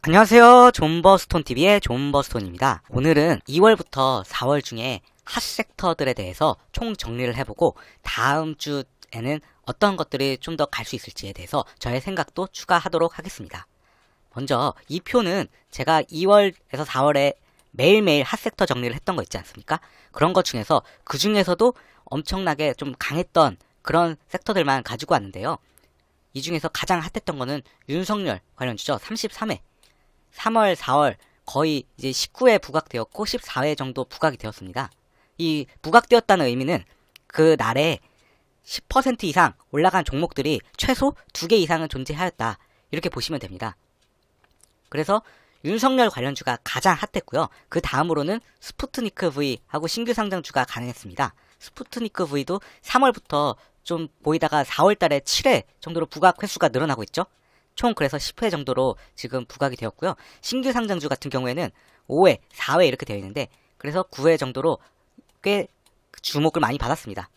안녕하세요. 존버스톤TV의 존버스톤입니다. 오늘은 2월부터 4월 중에 핫섹터들에 대해서 총 정리를 해보고 다음 주에는 어떤 것들이 좀 더 갈 수 있을지에 대해서 저의 생각도 추가하도록 하겠습니다. 먼저 이 표는 제가 2월에서 4월에 매일매일 핫섹터 정리를 했던 거 있지 않습니까? 그런 것 중에서 그 중에서도 엄청나게 좀 강했던 그런 섹터들만 가지고 왔는데요. 이 중에서 가장 핫했던 거는 윤석열 관련주죠. 33회. 3월, 4월 거의 이제 19회 부각되었고 14회 정도 부각이 되었습니다. 이 부각되었다는 의미는 그 날에 10% 이상 올라간 종목들이 최소 2개 이상은 존재하였다. 이렇게 보시면 됩니다. 그래서 윤석열 관련주가 가장 핫했고요. 그 다음으로는 스푸트니크 V하고 신규 상장주가 가능했습니다. 스푸트니크 V도 3월부터 좀 보이다가 4월 달에 7회 정도로 부각 횟수가 늘어나고 있죠. 총 그래서 10회 정도로 지금 부각이 되었고요. 신규 상장주 같은 경우에는 5회, 4회 이렇게 되어 있는데 그래서 9회 정도로 꽤 주목을 많이 받았습니다.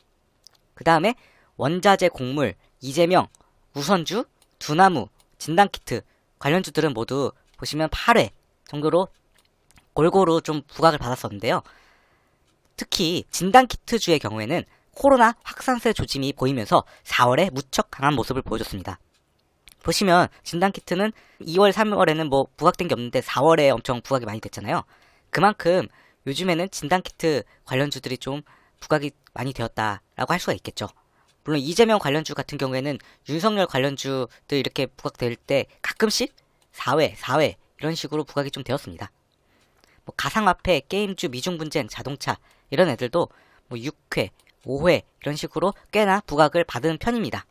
그 다음에 원자재 곡물, 이재명, 우선주, 두나무, 진단키트 관련주들은 모두 보시면 8회 정도로 골고루 좀 부각을 받았었는데요. 특히 진단키트주의 경우에는 코로나 확산세 조짐이 보이면서 4월에 무척 강한 모습을 보여줬습니다. 보시면 진단키트는 2월, 3월에는 뭐 부각된 게 없는데 4월에 엄청 부각이 많이 됐잖아요. 그만큼 요즘에는 진단키트 관련주들이 좀 부각이 많이 되었다라고 할 수가 있겠죠. 물론 이재명 관련주 같은 경우에는 윤석열 관련주들 이렇게 부각될 때 가끔씩 4회 이런 식으로 부각이 좀 되었습니다. 뭐 가상화폐, 게임주, 미중분쟁, 자동차 이런 애들도 뭐 6회, 5회 이런 식으로 꽤나 부각을 받은 편입니다.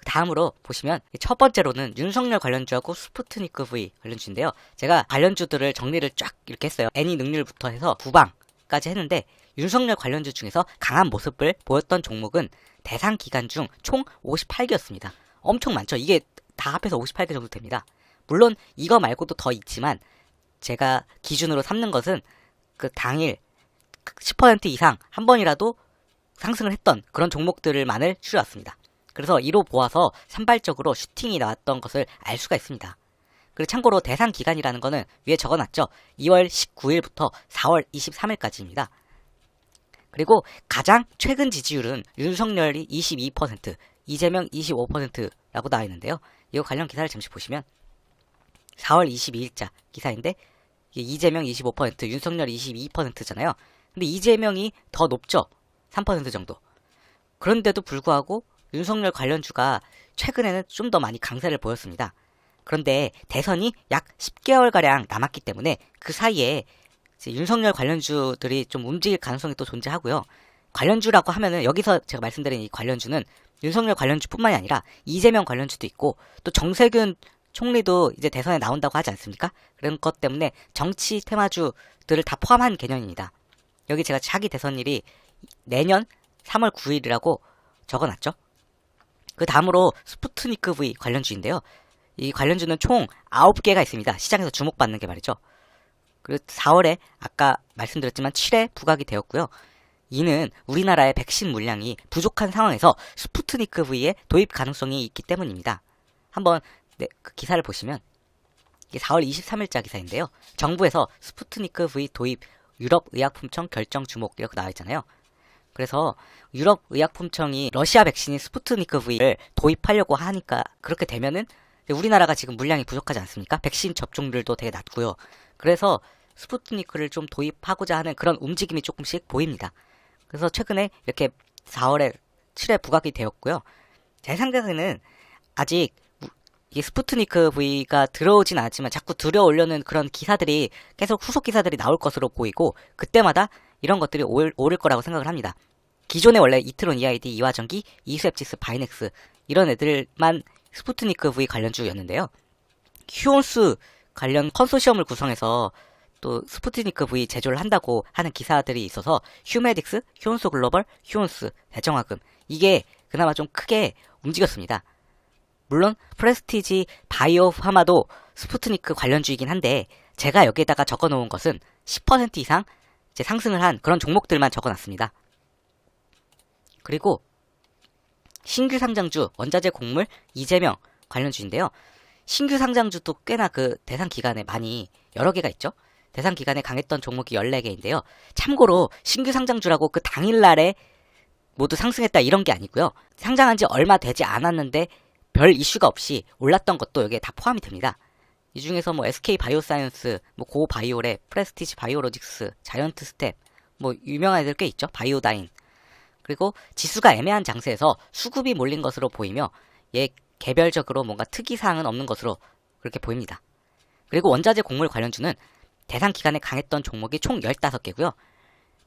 다음으로 보시면 첫 번째로는 윤석열 관련주하고 스푸트니크 V 관련주인데요. 제가 관련주들을 정리를 쫙 이렇게 했어요. 애니 능률부터 해서 부방까지 했는데 윤석열 관련주 중에서 강한 모습을 보였던 종목은 대상 기간 중 총 58개였습니다. 엄청 많죠. 이게 다 합해서 58개 정도 됩니다. 물론 이거 말고도 더 있지만 제가 기준으로 삼는 것은 그 당일 10% 이상 한 번이라도 상승을 했던 그런 종목들만을 추려왔습니다. 그래서 이로 보아서 산발적으로 슈팅이 나왔던 것을 알 수가 있습니다. 그리고 참고로 대상 기간이라는 거는 위에 적어놨죠. 2월 19일부터 4월 23일까지입니다. 그리고 가장 최근 지지율은 윤석열이 22%, 이재명 25%라고 나와 있는데요. 이 관련 기사를 잠시 보시면 4월 22일자 기사인데 이재명 25%, 윤석열 22%잖아요. 근데 이재명이 더 높죠. 3% 정도. 그런데도 불구하고 윤석열 관련주가 최근에는 좀 더 많이 강세를 보였습니다. 그런데 대선이 약 10개월가량 남았기 때문에 그 사이에 윤석열 관련주들이 좀 움직일 가능성이 또 존재하고요. 관련주라고 하면은 여기서 제가 말씀드린 이 관련주는 윤석열 관련주뿐만이 아니라 이재명 관련주도 있고 또 정세균 총리도 이제 대선에 나온다고 하지 않습니까? 그런 것 때문에 정치 테마주들을 다 포함한 개념입니다. 여기 제가 차기 대선일이 내년 3월 9일이라고 적어놨죠. 그 다음으로 스푸트니크 V 관련주인데요. 이 관련주는 총 9개가 있습니다. 시장에서 주목받는 게 말이죠. 그리고 4월에 아까 말씀드렸지만 7회 부각이 되었고요. 이는 우리나라의 백신 물량이 부족한 상황에서 스푸트니크 V의 도입 가능성이 있기 때문입니다. 한번 그 기사를 보시면 이게 4월 23일자 기사인데요. 정부에서 스푸트니크 V 도입 유럽의약품청 결정 주목 이렇게 나와 있잖아요. 그래서 유럽의약품청이 러시아 백신인 스푸트니크 V를 도입하려고 하니까 그렇게 되면은 우리나라가 지금 물량이 부족하지 않습니까? 백신 접종률도 되게 낮고요. 그래서 스푸트니크를 좀 도입하고자 하는 그런 움직임이 조금씩 보입니다. 그래서 최근에 이렇게 4월에 7회 부각이 되었고요. 제 생각에는 아직 이 스푸트니크 V가 들어오진 않았지만 자꾸 들어오려는 그런 기사들이 계속 후속 기사들이 나올 것으로 보이고 그때마다 이런 것들이 오를 거라고 생각을 합니다. 기존에 원래 이트론 EID, 이화전기, 이수앱지스, 바이넥스 이런 애들만 스푸트니크 V 관련주였는데요. 휴온스 관련 컨소시엄을 구성해서 또 스푸트니크 V 제조를 한다고 하는 기사들이 있어서 휴메딕스, 휴온스 글로벌, 휴온스, 대정화금 이게 그나마 좀 크게 움직였습니다. 물론 프레스티지 바이오 파마도 스푸트니크 관련주이긴 한데 제가 여기에다가 적어놓은 것은 10% 이상 이제 상승을 한 그런 종목들만 적어놨습니다. 그리고 신규 상장주 원자재 곡물 이재명 관련주인데요. 신규 상장주도 꽤나 그 대상 기간에 많이 여러 개가 있죠. 대상 기간에 강했던 종목이 14개인데요. 참고로 신규 상장주라고 그 당일날에 모두 상승했다 이런 게 아니고요. 상장한 지 얼마 되지 않았는데 별 이슈가 없이 올랐던 것도 여기에 다 포함이 됩니다. 이 중에서 뭐 SK 바이오사이언스, 뭐 고 바이오랩, 프레스티지 바이오로직스, 자이언트 스텝, 뭐 유명한 애들 꽤 있죠. 바이오다인. 그리고 지수가 애매한 장세에서 수급이 몰린 것으로 보이며 얘 개별적으로 뭔가 특이사항은 없는 것으로 그렇게 보입니다. 그리고 원자재 곡물 관련주는 대상 기간에 강했던 종목이 총 15개고요.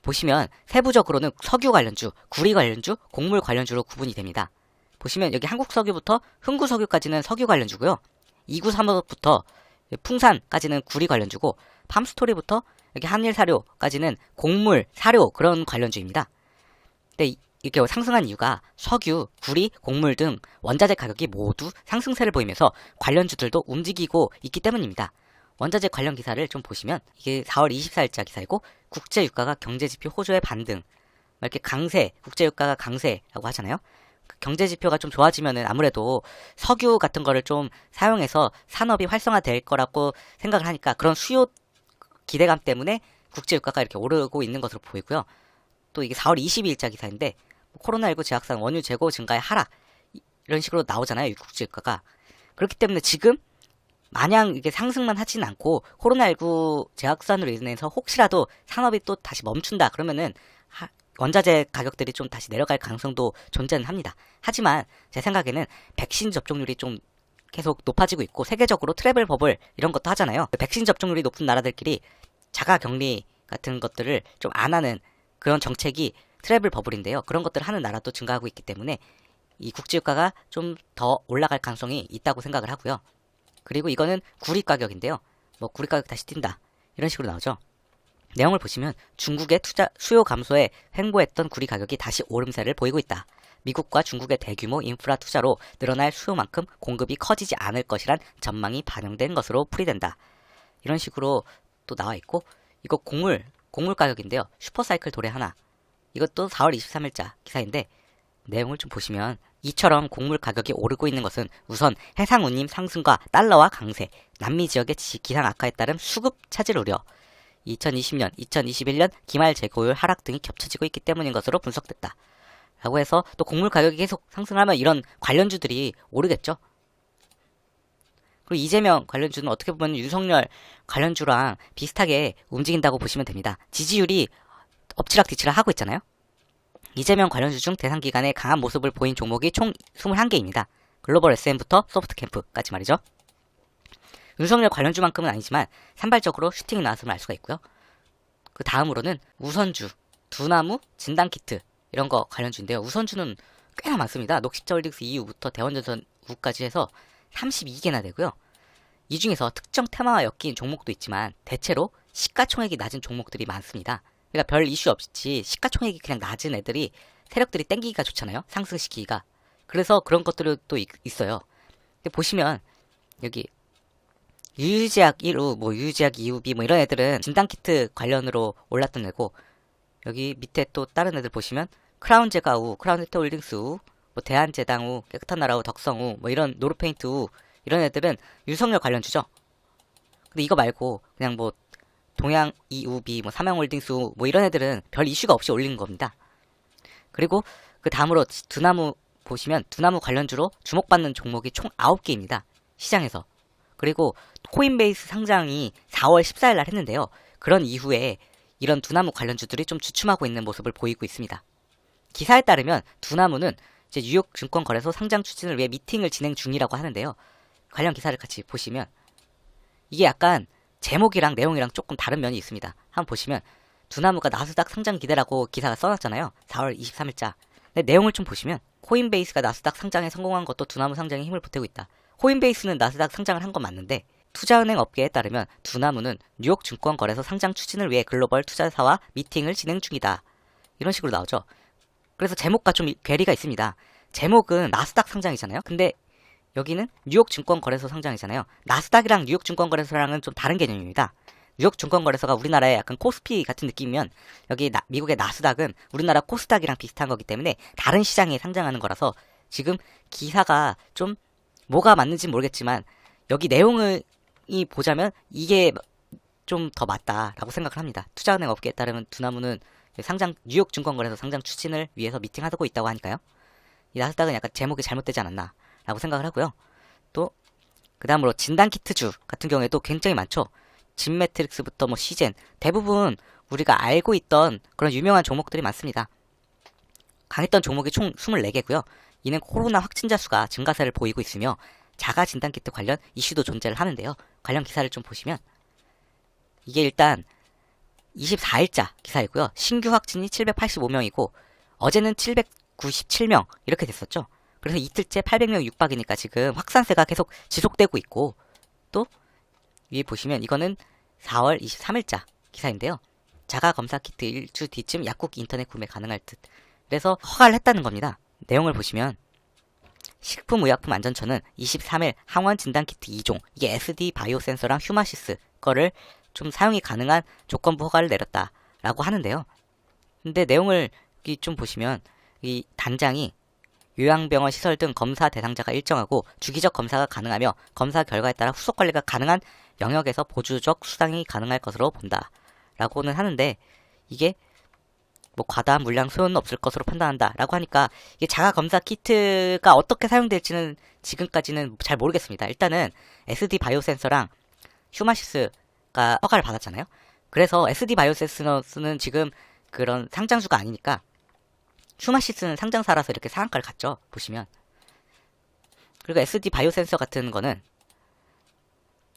보시면 세부적으로는 석유 관련주, 구리 관련주, 곡물 관련주로 구분이 됩니다. 보시면 여기 한국석유부터 흥구석유까지는 석유 관련주고요. 2935부터 풍산까지는 구리 관련주고 팜스토리부터 여기 한일사료까지는 곡물, 사료 그런 관련주입니다. 근데 이렇게 상승한 이유가 석유, 구리, 곡물 등 원자재 가격이 모두 상승세를 보이면서 관련주들도 움직이고 있기 때문입니다. 원자재 관련 기사를 좀 보시면 이게 4월 24일자 기사이고 국제유가가 경제지표 호조의 반등 이렇게 강세, 국제유가가 강세라고 하잖아요. 경제지표가 좀 좋아지면은 아무래도 석유 같은 거를 좀 사용해서 산업이 활성화될 거라고 생각을 하니까 그런 수요 기대감 때문에 국제유가가 이렇게 오르고 있는 것으로 보이고요. 또 이게 4월 22일자 기사인데 코로나19 제약상 원유 재고 증가의 하락 이런 식으로 나오잖아요. 국제유가가. 그렇기 때문에 지금 마냥 이게 상승만 하진 않고 코로나19 제약산으로 인해서 혹시라도 산업이 또 다시 멈춘다 그러면은 원자재 가격들이 좀 다시 내려갈 가능성도 존재는 합니다. 하지만 제 생각에는 백신 접종률이 좀 계속 높아지고 있고 세계적으로 트래블 버블 이런 것도 하잖아요. 백신 접종률이 높은 나라들끼리 자가격리 같은 것들을 좀 안 하는 그런 정책이 트래블 버블인데요. 그런 것들을 하는 나라도 증가하고 있기 때문에 이 국제유가가 좀 더 올라갈 가능성이 있다고 생각을 하고요. 그리고 이거는 구리 가격인데요. 뭐 구리 가격 다시 뛴다 이런 식으로 나오죠. 내용을 보시면 중국의 수요 감소에 횡보했던 구리 가격이 다시 오름세를 보이고 있다. 미국과 중국의 대규모 인프라 투자로 늘어날 수요만큼 공급이 커지지 않을 것이란 전망이 반영된 것으로 풀이된다. 이런 식으로 또 나와 있고 이거 곡물 가격인데요. 슈퍼사이클 도래 하나. 이것도 4월 23일자 기사인데 내용을 좀 보시면 이처럼 곡물 가격이 오르고 있는 것은 우선 해상운임 상승과 달러와 강세, 남미 지역의 기상 악화에 따른 수급 차질 우려, 2020년, 2021년 기말 재고율 하락 등이 겹쳐지고 있기 때문인 것으로 분석됐다. 라고 해서 또 곡물 가격이 계속 상승하면 이런 관련주들이 오르겠죠. 그리고 이재명 관련주는 어떻게 보면 윤석열 관련주랑 비슷하게 움직인다고 보시면 됩니다. 지지율이 엎치락뒤치락 하고 있잖아요. 이재명 관련주 중 대상 기간에 강한 모습을 보인 종목이 총 21개입니다. 글로벌 SM부터 소프트캠프까지 말이죠. 윤석열 관련주만큼은 아니지만 산발적으로 슈팅이 나왔음을 알 수가 있고요. 그 다음으로는 우선주, 두나무, 진단키트 이런 거 관련주인데요. 우선주는 꽤나 많습니다. 녹십자홀딩스 EU부터 대원전선 우까지 해서 32개나 되고요. 이 중에서 특정 테마와 엮인 종목도 있지만 대체로 시가총액이 낮은 종목들이 많습니다. 그러니까 별 이슈 없이 시가총액이 그냥 낮은 애들이 세력들이 땡기기가 좋잖아요. 상승시키기가. 그래서 그런 것들이 또 있어요. 근데 보시면 여기 유유제약 1우, 뭐 유유제약 2우, 뭐 이런 애들은 진단키트 관련으로 올랐던 애고 여기 밑에 또 다른 애들 보시면 크라운제가우, 크라운히트홀딩스우, 뭐 대한제당우, 깨끗한 나라우, 덕성우, 뭐 이런 노르페인트우 이런 애들은 윤석열 관련주죠. 근데 이거 말고 그냥 뭐 동양 EUB, 뭐 삼양홀딩스우 뭐 이런 애들은 별 이슈가 없이 올린 겁니다. 그리고 그 다음으로 두나무 보시면 두나무 관련주로 주목받는 종목이 총 9개입니다. 시장에서. 그리고 코인베이스 상장이 4월 14일 날 했는데요. 그런 이후에 이런 두나무 관련주들이 좀 주춤하고 있는 모습을 보이고 있습니다. 기사에 따르면 두나무는 이제 뉴욕 증권거래소 상장 추진을 위해 미팅을 진행 중이라고 하는데요. 관련 기사를 같이 보시면 이게 약간 제목이랑 내용이랑 조금 다른 면이 있습니다. 한번 보시면 두나무가 나스닥 상장 기대라고 기사가 써놨잖아요. 4월 23일자. 근데 내용을 좀 보시면 코인베이스가 나스닥 상장에 성공한 것도 두나무 상장에 힘을 보태고 있다. 코인베이스는 나스닥 상장을 한 건 맞는데 투자은행 업계에 따르면 두나무는 뉴욕 증권거래소 상장 추진을 위해 글로벌 투자사와 미팅을 진행 중이다. 이런 식으로 나오죠. 그래서 제목과 좀 괴리가 있습니다. 제목은 나스닥 상장이잖아요. 근데 여기는 뉴욕 증권거래소 상장이잖아요. 나스닥이랑 뉴욕 증권거래소랑은 좀 다른 개념입니다. 뉴욕 증권거래소가 우리나라의 약간 코스피 같은 느낌이면 여기 미국의 나스닥은 우리나라 코스닥이랑 비슷한 거기 때문에 다른 시장에 상장하는 거라서 지금 기사가 좀 뭐가 맞는지 모르겠지만 여기 내용을 보자면 이게 좀 더 맞다라고 생각을 합니다. 투자은행 업계에 따르면 두나무는 뉴욕 증권거래소 상장 추진을 위해서 미팅하고 있다고 하니까요. 이 나스닥은 약간 제목이 잘못되지 않았나 라고 생각을 하고요. 또 그 다음으로 진단키트주 같은 경우에도 굉장히 많죠. 진매트릭스부터 뭐 시젠, 대부분 우리가 알고 있던 그런 유명한 종목들이 많습니다. 강했던 종목이 총 24개고요. 이는 코로나 확진자 수가 증가세를 보이고 있으며 자가 진단키트 관련 이슈도 존재를 하는데요. 관련 기사를 좀 보시면 이게 일단 24일자 기사이고요. 신규 확진이 785명이고 어제는 797명 이렇게 됐었죠. 그래서 이틀째 800명 육박이니까 지금 확산세가 계속 지속되고 있고, 또 위에 보시면 이거는 4월 23일자 기사인데요. 자가검사 키트 일주 뒤쯤 약국 인터넷 구매 가능할 듯. 그래서 허가를 했다는 겁니다. 내용을 보시면 식품의약품안전처는 23일 항원 진단키트 2종, 이게 SD 바이오센서랑 휴마시스 거를 좀 사용이 가능한 조건부 허가를 내렸다라고 하는데요. 근데 내용을 좀 보시면 이 단장이 요양병원 시설 등 검사 대상자가 일정하고 주기적 검사가 가능하며 검사 결과에 따라 후속 관리가 가능한 영역에서 보조적 수당이 가능할 것으로 본다 라고는 하는데, 이게 뭐 과다한 물량 소요는 없을 것으로 판단한다 라고 하니까 이게 자가검사 키트가 어떻게 사용될지는 지금까지는 잘 모르겠습니다. 일단은 SD 바이오센서랑 휴마시스가 허가를 받았잖아요. 그래서 SD 바이오센서는 지금 그런 상장주가 아니니까 휴마시스는 상장사라서 이렇게 상한가를 갔죠. 보시면. 그리고 SD 바이오센서 같은 거는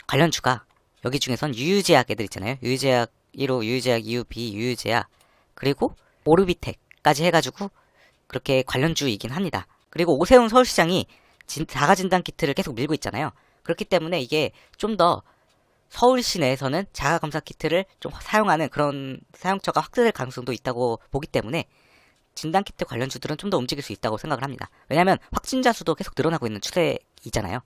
관련주가 여기 중에선 유유제약 애들 있잖아요. 유유제약 1호, 유유제약 2호, B, 유유제약, 그리고 오르비텍까지 해가지고 그렇게 관련주이긴 합니다. 그리고 오세훈 서울시장이 자가진단키트를 계속 밀고 있잖아요. 그렇기 때문에 이게 좀 더 서울시 내에서는 자가검사키트를 좀 사용하는 그런 사용처가 확대될 가능성도 있다고 보기 때문에 진단키트 관련주들은 좀 더 움직일 수 있다고 생각을 합니다. 왜냐하면 확진자 수도 계속 늘어나고 있는 추세이잖아요.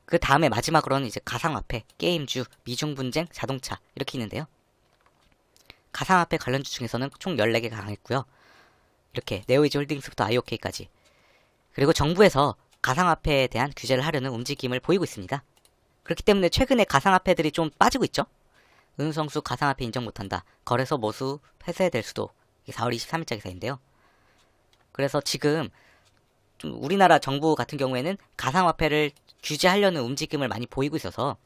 그 다음에 마지막으로는 이제 가상화폐, 게임주, 미중분쟁, 자동차 이렇게 있는데요. 가상화폐 관련주 중에서는 총 14개가 강했고요. 이렇게 네오이지 홀딩스부터 IOK까지. 그리고 정부에서 가상화폐에 대한 규제를 하려는 움직임을 보이고 있습니다. 그렇기 때문에 최근에 가상화폐들이 좀 빠지고 있죠. 은성수 가상화폐 인정 못한다. 거래소 모수 폐쇄될 수도. 이게 4월 23일자 기사인데요. 그래서 지금 좀 우리나라 정부 같은 경우에는 가상화폐를 규제하려는 움직임을 많이 보이고 있어서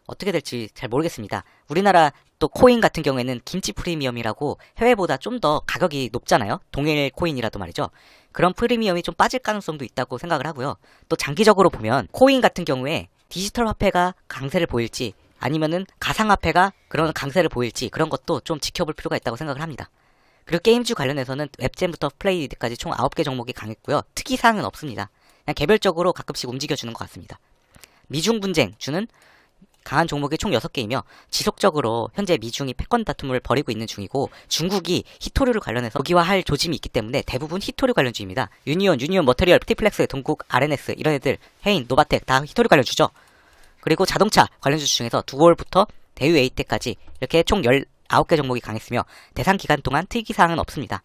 어떻게 될지 잘 모르겠습니다. 우리나라 또 코인 같은 경우에는 김치 프리미엄이라고 해외보다 좀 더 가격이 높잖아요. 동일 코인이라도 말이죠. 그런 프리미엄이 좀 빠질 가능성도 있다고 생각을 하고요. 또 장기적으로 보면 코인 같은 경우에 디지털 화폐가 강세를 보일지 아니면은 가상화폐가 그런 강세를 보일지 그런 것도 좀 지켜볼 필요가 있다고 생각을 합니다. 그리고 게임주 관련해서는 웹잼부터 플레이리드까지 총 9개 종목이 강했고요. 특이사항은 없습니다. 그냥 개별적으로 가끔씩 움직여주는 것 같습니다. 미중분쟁주는 강한 종목이 총 6개이며 지속적으로 현재 미중이 패권 다툼을 벌이고 있는 중이고, 중국이 히토류를 관련해서 국기화할 조짐이 있기 때문에 대부분 히토류 관련주입니다. 유니온 머터리얼, 티플렉스, 동국, RNS 이런 애들, 해인, 노바텍 다 히토류 관련주죠. 그리고 자동차 관련주 중에서 두월부터 대유 에이텍까지 이렇게 총 19개 종목이 강했으며 대상 기간 동안 특이사항은 없습니다.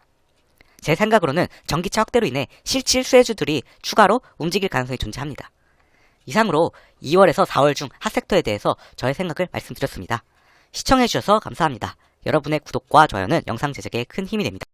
제 생각으로는 전기차 확대로 인해 실질 수혜주들이 추가로 움직일 가능성이 존재합니다. 이상으로 2월에서 4월 중 핫섹터에 대해서 저의 생각을 말씀드렸습니다. 시청해주셔서 감사합니다. 여러분의 구독과 좋아요는 영상 제작에 큰 힘이 됩니다.